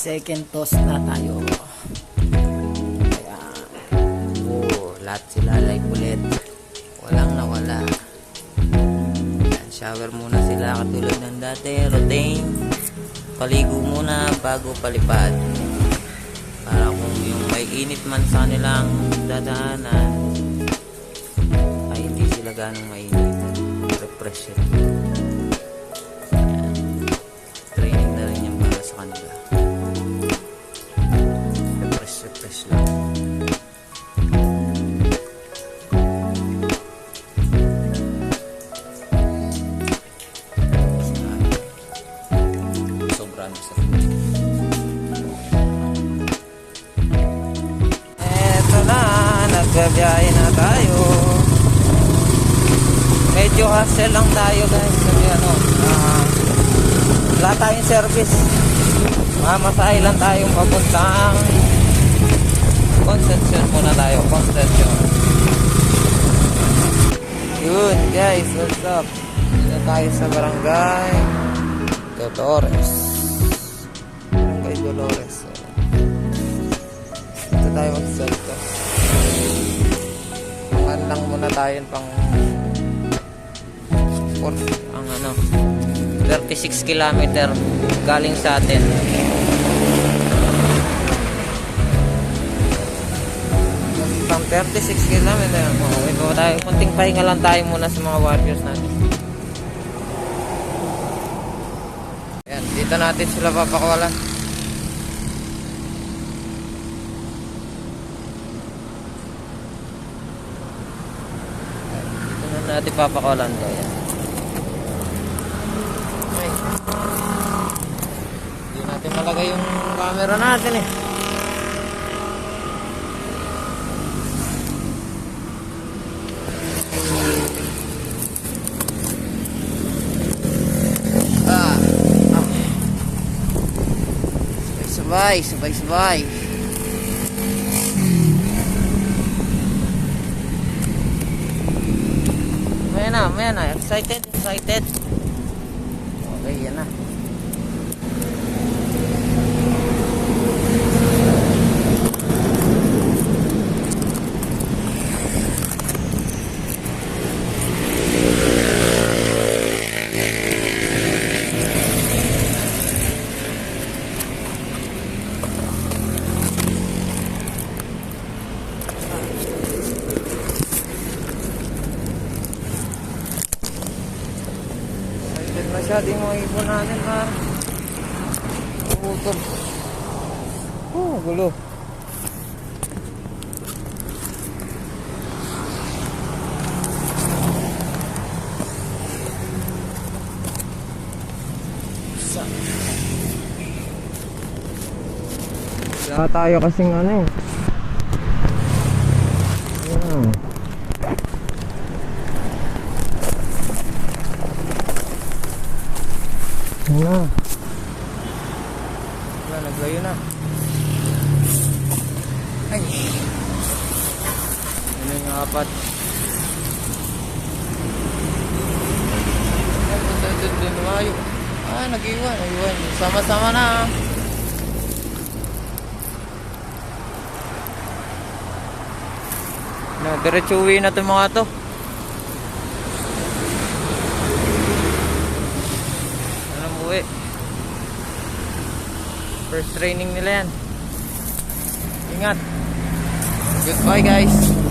second toss na tayo. Ayan. Lahat sila live ulit. Walang nawala. Ayan, shower muna sila katulad ng dati. Routine. Paligo muna bago palipad. Para kung yung may init man sa kanilang dadaanan ay hindi sila ganong mainit. Refresh sila. Training na rin yung para sa kanila. Refresh lang. Sobra na sa food. Eto na, nagbabiyahe na tayo. Medyo hassle lang tayo guys kasi wala tayong service. Mamasahe lang tayong papuntang Concepcion muna tayo. Concepcion. Yun guys, what's up? Dito tayo sa barangay Dolores. Barangay Dolores. Dito tayo mag-seltos. Pangan lang muna tayo pang ang 36 kilometer galing sa atin. Pang 36 kilometer. Okay po tayo. Kunting pahinga lang tayo muna sa mga warriors natin. Ayan, dito natin sila papakawalan. Dito na natin papakawalan ko. Ayan. Hindi natin malagay yung camera natin eh. Sabay. Maya na. Excited. Okay, yan na. Masyado yung mga ibon natin na utol. Gulo. Wala tayo kasing Ayan. Naglayo na. Ay. Ano yung apat? Lumayo. Nag-iwan. Sama-sama na. Diretso uwi na itong mga to. First training nila yan. Ingat. Goodbye guys.